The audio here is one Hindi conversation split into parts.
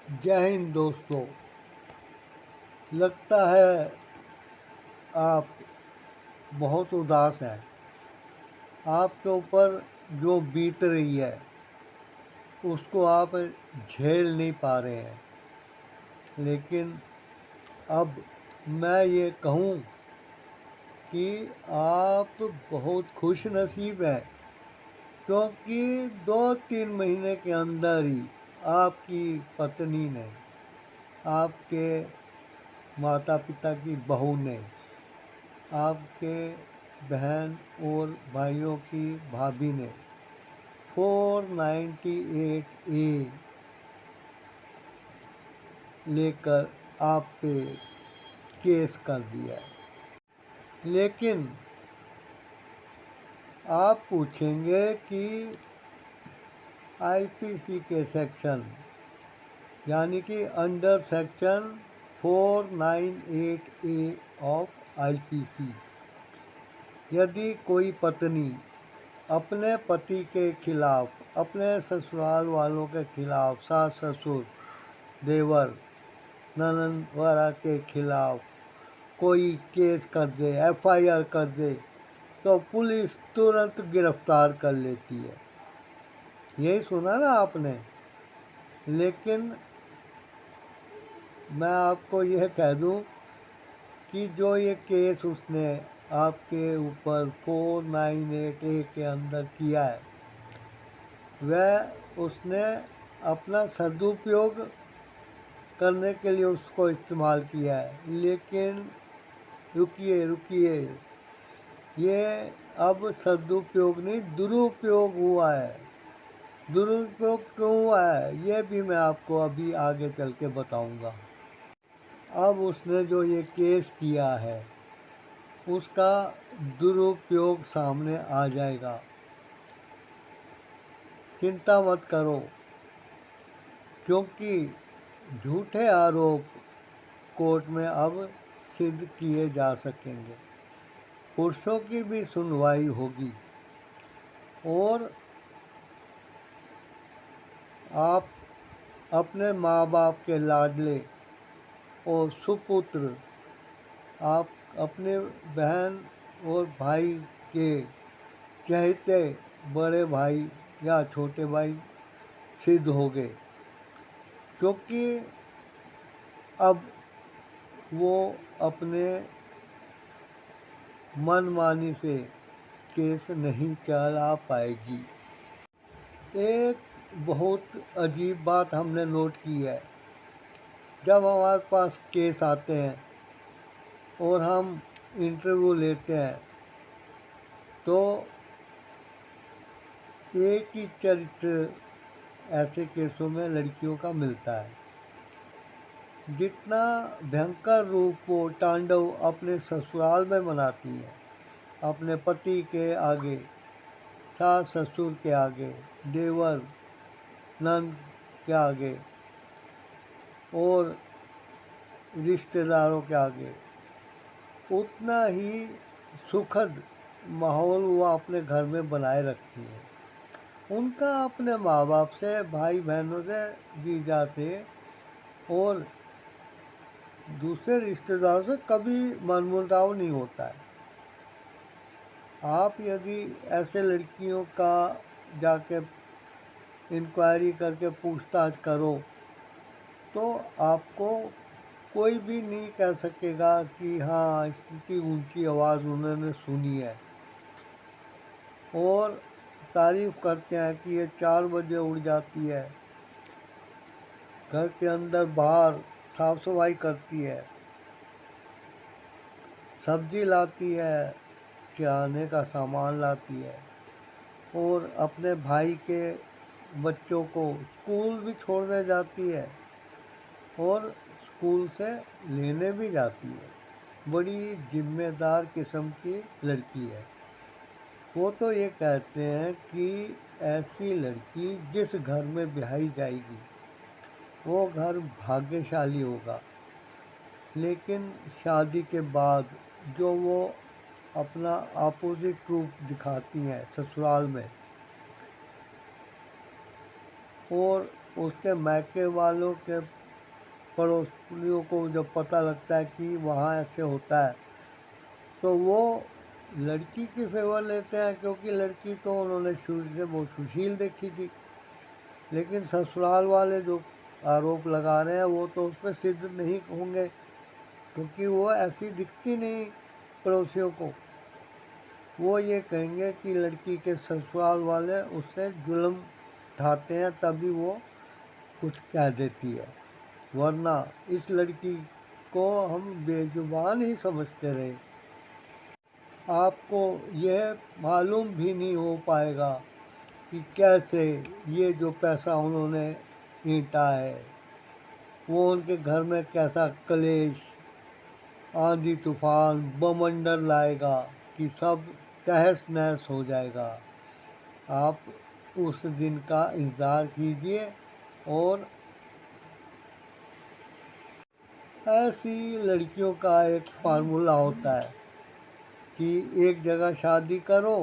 जय हिंद दोस्तों। लगता है आप बहुत उदास हैं। आपके ऊपर जो बीत रही है उसको आप झेल नहीं पा रहे हैं। लेकिन अब मैं ये कहूँ कि आप बहुत खुश नसीब हैं, क्योंकि 2-3 महीने के अंदर ही आपकी पत्नी ने, आपके माता पिता की बहू ने, आपके बहन और भाइयों की भाभी ने 498A लेकर आप पे केस कर दिया है। लेकिन आप पूछेंगे कि आईपीसी के सेक्शन यानी कि under section 498A of IPC, यदि कोई पत्नी अपने पति के खिलाफ, अपने ससुराल वालों के खिलाफ, सास ससुर देवर ननद वगैरह के खिलाफ कोई केस कर दे, एफआईआर कर दे, तो पुलिस तुरंत गिरफ्तार कर लेती है। यही सुना ना आपने। लेकिन मैं आपको यह कह दूं कि जो ये केस उसने आपके ऊपर 498A के अंदर किया है, वह उसने अपना सदुपयोग करने के लिए उसको इस्तेमाल किया है। लेकिन रुकिए, ये अब सदुपयोग नहीं, दुरुपयोग हुआ है। दुरुपयोग क्यों हुआ है ये भी मैं आपको अभी आगे चल के बताऊँगा। अब उसने जो ये केस किया है उसका दुरुपयोग सामने आ जाएगा। चिंता मत करो, क्योंकि झूठे आरोप कोर्ट में अब सिद्ध किए जा सकेंगे। पुरुषों की भी सुनवाई होगी और आप अपने माँ बाप के लाडले और सुपुत्र, आप अपने बहन और भाई के चहेते बड़े भाई या छोटे भाई सिद्ध हो गए, क्योंकि अब वो अपने मनमानी से केस नहीं चला पाएगी। एक बहुत अजीब बात हमने नोट की है। जब हमारे पास केस आते हैं और हम इंटरव्यू लेते हैं तो एक ही चरित्र ऐसे केसों में लड़कियों का मिलता है। जितना भयंकर रूप वो तांडव अपने ससुराल में मनाती है, अपने पति के आगे, सास ससुर के आगे, देवर नंद के आगे और रिश्तेदारों के आगे, उतना ही सुखद माहौल वो अपने घर में बनाए रखती है। उनका अपने माँ बाप से, भाई बहनों से, जीजा से और दूसरे रिश्तेदारों से कभी मनमुटाव नहीं होता है। आप यदि ऐसे लड़कियों का जाके इंक्वायरी करके पूछताछ करो तो आपको कोई भी नहीं कह सकेगा कि हाँ इसकी ऊंची आवाज़ उन्होंने सुनी है। और तारीफ़ करते हैं कि ये 4 बजे उठ जाती है, घर के अंदर बाहर साफ सफाई करती है, सब्जी लाती है, किराने का सामान लाती है और अपने भाई के बच्चों को स्कूल भी छोड़ने जाती है और स्कूल से लेने भी जाती है। बड़ी जिम्मेदार किस्म की लड़की है। वो तो ये कहते हैं कि ऐसी लड़की जिस घर में ब्याही जाएगी वो घर भाग्यशाली होगा। लेकिन शादी के बाद जो वो अपना अपोजिट रूप दिखाती हैं ससुराल में और उसके मायके वालों के पड़ोसियों को जब पता लगता है कि वहाँ ऐसे होता है, तो वो लड़की की फेवर लेते हैं, क्योंकि लड़की तो उन्होंने शुरू से बहुत सुशील देखी थी। लेकिन ससुराल वाले जो आरोप लगा रहे हैं वो तो उस पर सिद्ध नहीं होंगे, क्योंकि वो ऐसी दिखती नहीं पड़ोसियों को। वो ये कहेंगे कि लड़की के ससुराल वाले उससे जुल्म उठाते हैं, तभी वो कुछ कह देती है, वरना इस लड़की को हम बेजुबान ही समझते रहे। आपको यह मालूम भी नहीं हो पाएगा कि कैसे ये जो पैसा उन्होंने ईंटा है, वो उनके घर में कैसा कलेश, आंधी तूफान, बवंडर लाएगा कि सब तहस नहस हो जाएगा। आप उस दिन का इंतज़ार कीजिए। और ऐसी लड़कियों का एक फार्मूला होता है कि एक जगह शादी करो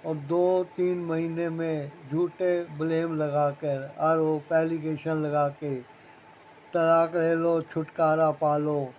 और 2-3 महीने में झूठे ब्लेम लगा कर, आरोप एलिगेशन लगा के तलाक ले लो, छुटकारा पा लो,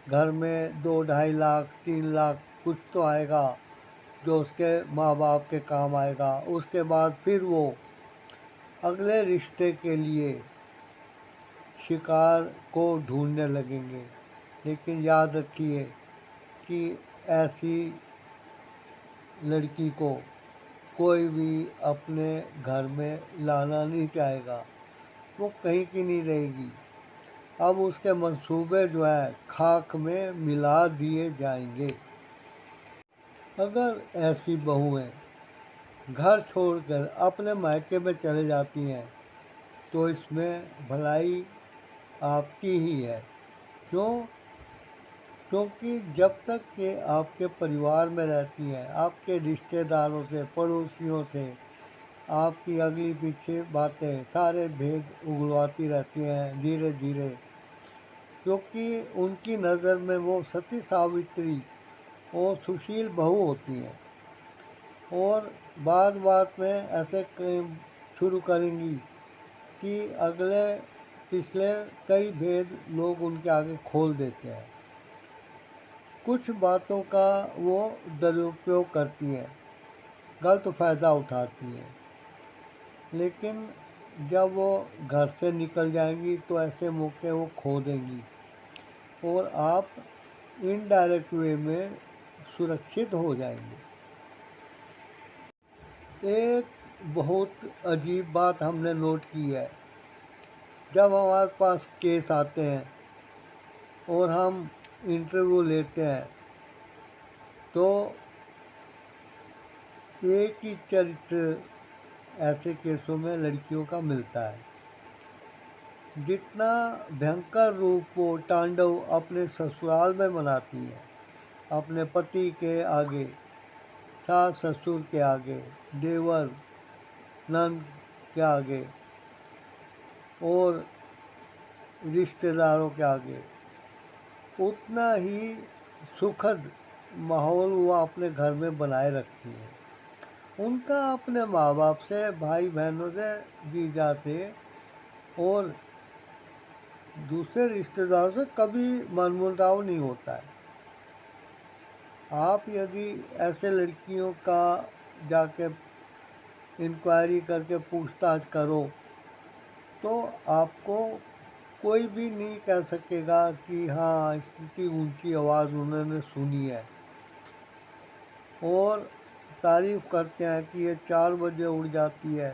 घर में 2-2.5 लाख 3 लाख कुछ तो आएगा जो उसके माँ बाप के काम आएगा। उसके बाद फिर वो अगले रिश्ते के लिए शिकार को ढूंढने लगेंगे। लेकिन याद रखिए कि ऐसी लड़की को कोई भी अपने घर में लाना नहीं चाहेगा, वो कहीं की नहीं रहेगी। अब उसके मंसूबे जो है खाक में मिला दिए जाएंगे। अगर ऐसी बहुएं घर छोड़कर अपने मायके में चले जाती हैं, तो इसमें भलाई आपकी ही है। क्यों? क्योंकि जब तक ये आपके परिवार में रहती हैं, आपके रिश्तेदारों से, पड़ोसियों से आपकी अगली पीछे बातें, सारे भेद उगलवाती रहती हैं धीरे धीरे, क्योंकि उनकी नज़र में वो सती सावित्री और सुशील बहू होती हैं। और बात बात में ऐसे शुरू करेंगी कि अगले पिछले कई भेद लोग उनके आगे खोल देते हैं। कुछ बातों का वो दुरुपयोग करती हैं, गलत फ़ायदा उठाती हैं। लेकिन जब वो घर से निकल जाएंगी तो ऐसे मौके वो खो देंगी और आप इनडायरेक्ट वे में सुरक्षित हो जाएंगे। एक बहुत अजीब बात हमने नोट की है, जब हमारे पास केस आते हैं और हम इंटरव्यू लेते हैं, तो एक ही चरित्र ऐसे केसों में लड़कियों का मिलता है। जितना भयंकर रूप वो तांडव अपने ससुराल में मनाती है, अपने पति के आगे, सास ससुर के आगे, देवर नंद के आगे और रिश्तेदारों के आगे, उतना ही सुखद माहौल वो अपने घर में बनाए रखती है। उनका अपने माँ बाप से, भाई बहनों से, जीजा से और दूसरे रिश्तेदारों से कभी मनमुटाव नहीं होता है। आप यदि ऐसे लड़कियों का जाके इंक्वायरी करके पूछताछ करो, तो आपको कोई भी नहीं कह सकेगा कि हाँ इसकी ऊंची आवाज़ उन्होंने सुनी है। और तारीफ़ करते हैं कि ये 4 बजे उठ जाती है,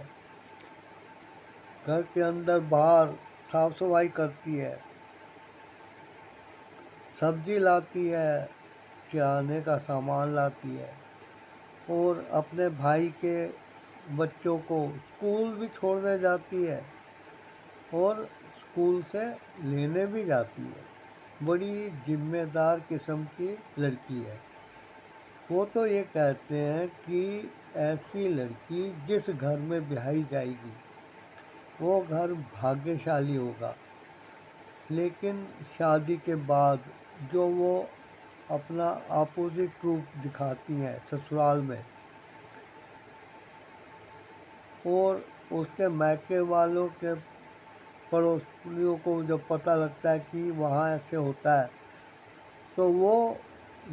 घर के अंदर बाहर साफ सफाई करती है, सब्जी लाती है, किराने का सामान लाती है और अपने भाई के बच्चों को स्कूल भी छोड़ने जाती है और स्कूल से लेने भी जाती है। बड़ी जिम्मेदार किस्म की लड़की है। वो तो ये कहते हैं कि ऐसी लड़की जिस घर में ब्याही जाएगी वो घर भाग्यशाली होगा। लेकिन शादी के बाद जो वो अपना अपोजिट रूप दिखाती हैं ससुराल में, और उसके मायके वालों के पड़ोसियों को जब पता लगता है कि वहाँ ऐसे होता है, तो वो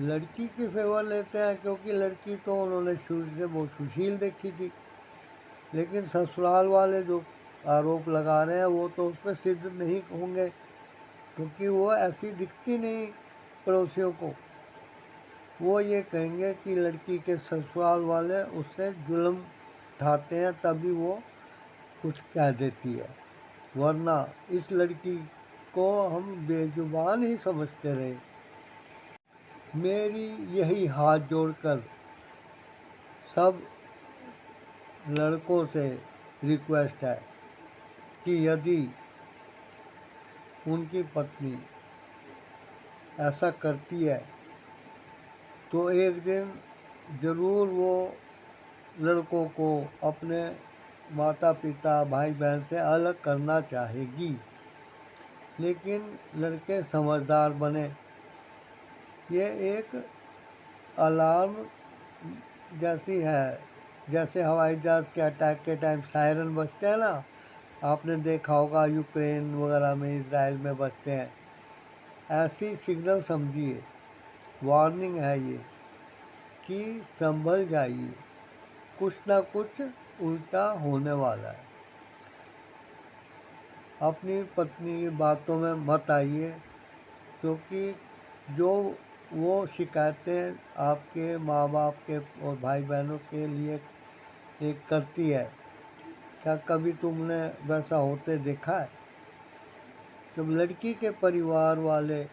लड़की की फेवर लेते हैं, क्योंकि लड़की तो उन्होंने शुरू से बहुत सुशील देखी थी। लेकिन ससुराल वाले जो आरोप लगा रहे हैं वो तो उस पर सिद्ध नहीं होंगे, क्योंकि वो ऐसी दिखती नहीं पड़ोसियों को। वो ये कहेंगे कि लड़की के ससुराल वाले उससे जुल्म उठाते हैं, तभी वो कुछ कह देती है, वरना इस लड़की को हम बेजुबान ही समझते रहे। मेरी यही हाथ जोड़कर सब लड़कों से रिक्वेस्ट है कि यदि उनकी पत्नी ऐसा करती है तो एक दिन ज़रूर वो लड़कों को अपने माता पिता भाई बहन से अलग करना चाहेगी, लेकिन लड़के समझदार बने। ये एक अलार्म जैसी है, जैसे हवाई जहाज़ के अटैक के टाइम सायरन बजते हैं ना, आपने देखा होगा यूक्रेन वगैरह में, इज़राइल में बजते हैं, ऐसी सिग्नल समझिए, वार्निंग है ये कि संभल जाइए, कुछ ना कुछ उल्टा होने वाला है। अपनी पत्नी की बातों में मत आइए, क्योंकि जो वो शिकायतें आपके माँ बाप के और भाई बहनों के लिए एक करती है, क्या कभी तुमने वैसा होते देखा है? जब लड़की के परिवार वाले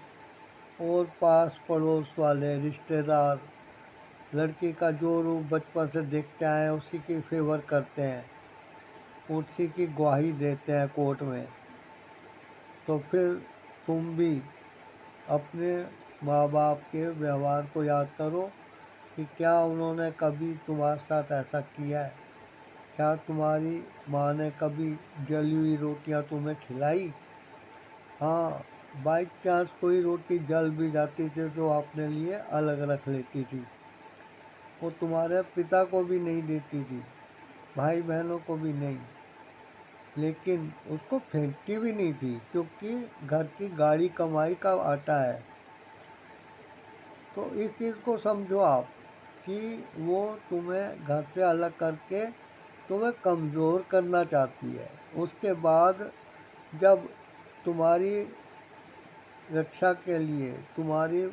और पास पड़ोस वाले रिश्तेदार लड़की का जो रूप बचपन से देखते आए हैं उसी की फेवर करते हैं, उसी की गवाही देते हैं कोर्ट में, तो फिर तुम भी अपने माँ बाप के व्यवहार को याद करो कि क्या उन्होंने कभी तुम्हारे साथ ऐसा किया है? क्या तुम्हारी माँ ने कभी जली हुई रोटियाँ तुम्हें खिलाई? हाँ, बाई चांस कोई रोटी जल भी जाती थी तो अपने लिए अलग रख लेती थी। वो तुम्हारे पिता को भी नहीं देती थी, भाई बहनों को भी नहीं, लेकिन उसको फेंकती भी नहीं थी, क्योंकि घर की गाड़ी कमाई का आटा है। तो इस चीज़ को समझो आप कि वो तुम्हें घर से अलग करके तुम्हें कमज़ोर करना चाहती है। उसके बाद जब तुम्हारी रक्षा के लिए, तुम्हारी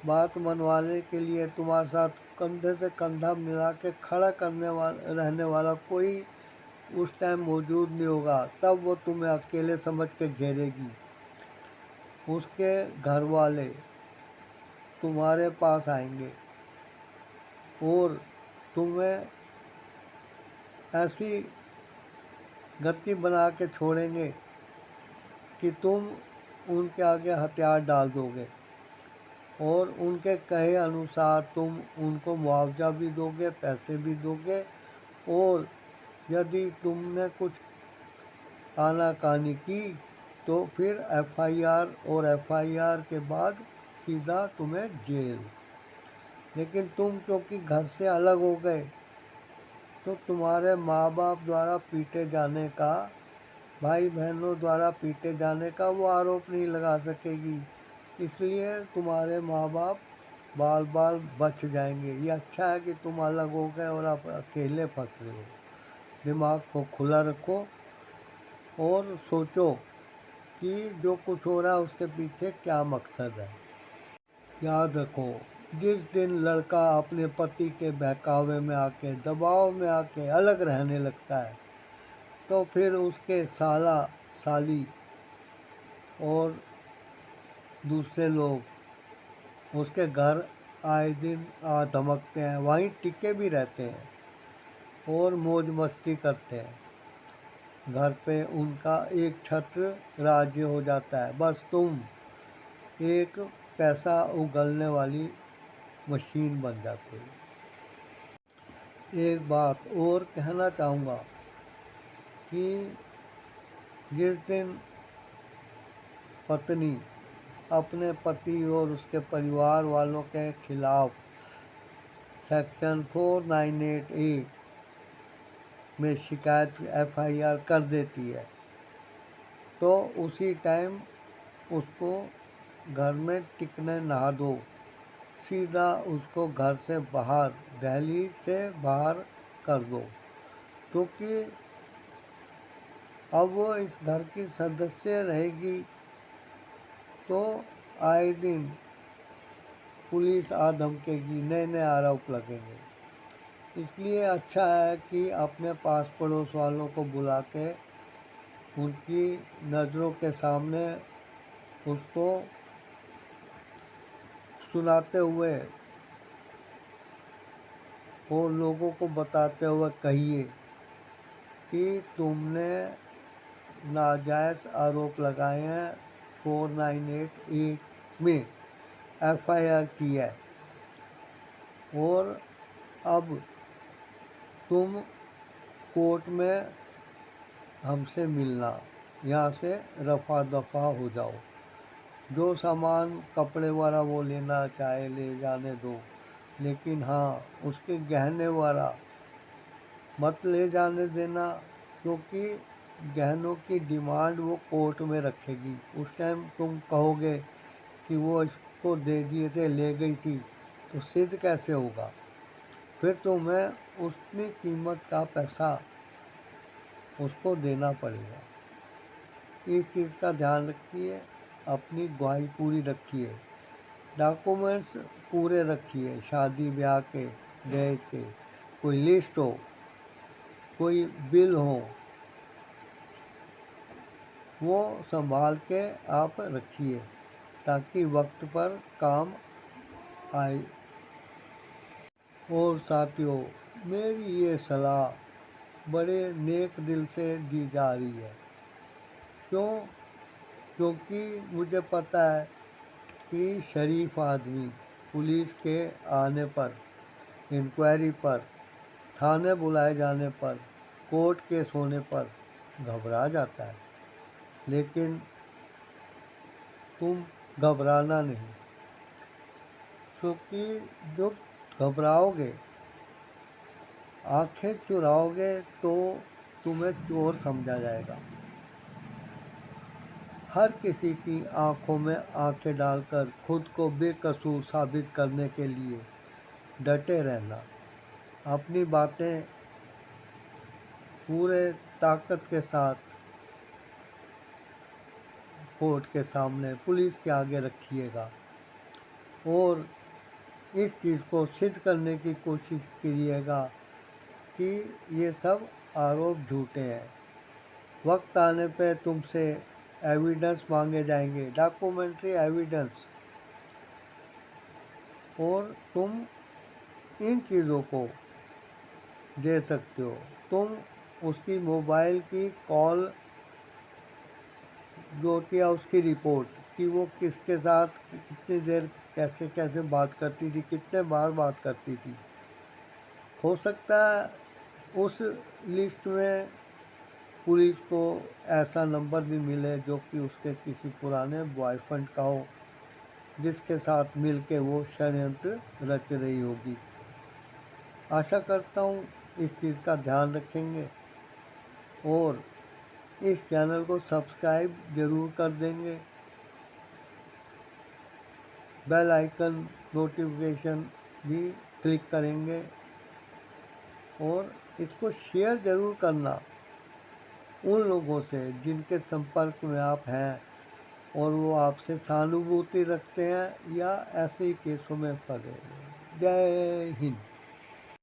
बात मनवाने के लिए तुम्हारे साथ कंधे से कंधा मिला के खड़ा रहने वाला कोई उस टाइम मौजूद नहीं होगा, तब वो तुम्हें अकेले समझ के घेरेगी। उसके घर वाले तुम्हारे पास आएंगे और तुम्हें ऐसी गति बना के छोड़ेंगे कि तुम उनके आगे हथियार डाल दोगे, और उनके कहे अनुसार तुम उनको मुआवजा भी दोगे, पैसे भी दोगे, और यदि तुमने कुछ आनाकानी की तो फिर एफआईआर, और एफआईआर के बाद सीधा तुम्हें जेल। लेकिन तुम क्योंकि घर से अलग हो गए, तो तुम्हारे माँ बाप द्वारा पीटे जाने का, भाई बहनों द्वारा पीटे जाने का वो आरोप नहीं लगा सकेगी। इसलिए तुम्हारे माँ बाप बाल बाल बच जाएंगे। ये अच्छा है कि तुम अलग हो गए और आप अकेले फंस रहे हो। दिमाग को खुला रखो और सोचो कि जो कुछ हो रहा है उसके पीछे क्या मकसद है। याद रखो, जिस दिन लड़का अपने पति के बहकावे में आके, दबाव में आके अलग रहने लगता है, तो फिर उसके साला साली और दूसरे लोग उसके घर आए दिन आ धमकते हैं, वहीं टिके भी रहते हैं और मौज मस्ती करते हैं। घर पे उनका एक छत्र राज्य हो जाता है, बस तुम एक पैसा उगलने वाली मशीन बन जाते हो। एक बात और कहना चाहूँगा कि जिस दिन पत्नी अपने पति और उसके परिवार वालों के खिलाफ सेक्शन 498A में शिकायत एफआईआर कर देती है, तो उसी टाइम उसको घर में टिकने ना दो, सीधा उसको घर से बाहर, दहलीज से बाहर कर दो, क्योंकि अब वो इस घर की सदस्य रहेगी तो आए दिन पुलिस आ धमकेगी, नए नए आरोप लगेंगे। इसलिए अच्छा है कि अपने पास पड़ोस वालों को बुला के उनकी नज़रों के सामने उसको सुनाते हुए और लोगों को बताते हुए कहिए कि तुमने नाजायज़ आरोप लगाए हैं, 4988 में FIR की है और अब तुम कोर्ट में हमसे मिलना, यहाँ से रफा दफा हो जाओ। जो सामान कपड़े वाला वो लेना चाहे ले जाने दो, लेकिन हाँ उसके गहने वाला मत ले जाने देना, क्योंकि गहनों की डिमांड वो कोर्ट में रखेगी। उस टाइम तुम कहोगे कि वो इसको दे दिए थे, ले गई थी, तो सिद्ध कैसे होगा? फिर तुम्हें उतनी कीमत का पैसा उसको देना पड़ेगा। इस चीज़ का ध्यान रखिए, अपनी गवाही पूरी रखिए, डॉक्यूमेंट्स पूरे रखिए, शादी ब्याह के, दहेज के, कोई लिस्ट हो, कोई बिल हो, वो संभाल के आप रखिए ताकि वक्त पर काम आए। और साथियों, मेरी ये सलाह बड़े नेक दिल से दी जा रही है। क्यों? क्योंकि मुझे पता है कि शरीफ आदमी पुलिस के आने पर, इंक्वायरी पर, थाने बुलाए जाने पर, कोर्ट केस होने पर घबरा जाता है, लेकिन तुम घबराना नहीं, क्योंकि जो घबराओगे, आंखें चुराओगे तो तुम्हें चोर समझा जाएगा। हर किसी की आंखों में आंखें डालकर खुद को बेकसूर साबित करने के लिए डटे रहना, अपनी बातें पूरे ताकत के साथ कोर्ट के सामने, पुलिस के आगे रखिएगा और इस चीज़ को सिद्ध करने की कोशिश कीजिएगा कि ये सब आरोप झूठे हैं। वक्त आने पे तुमसे एविडेंस मांगे जाएंगे, डॉक्यूमेंट्री एविडेंस, और तुम इन चीज़ों को दे सकते हो। तुम उसकी मोबाइल की कॉल जो होती है, उसकी रिपोर्ट कि वो किसके साथ कितनी देर कैसे कैसे बात करती थी, कितने बार बात करती थी। हो सकता है उस लिस्ट में पुलिस को ऐसा नंबर भी मिले जो कि उसके किसी पुराने बॉयफ्रेंड का हो, जिसके साथ मिलके वो षड्यंत्र रच रही होगी। आशा करता हूँ इस चीज़ का ध्यान रखेंगे और इस चैनल को सब्सक्राइब ज़रूर कर देंगे, बेल आइकन नोटिफिकेशन भी क्लिक करेंगे और इसको शेयर ज़रूर करना उन लोगों से जिनके संपर्क में आप हैं और वो आपसे सहानुभूति रखते हैं या ऐसे ही केसों में पड़े। जय हिंद।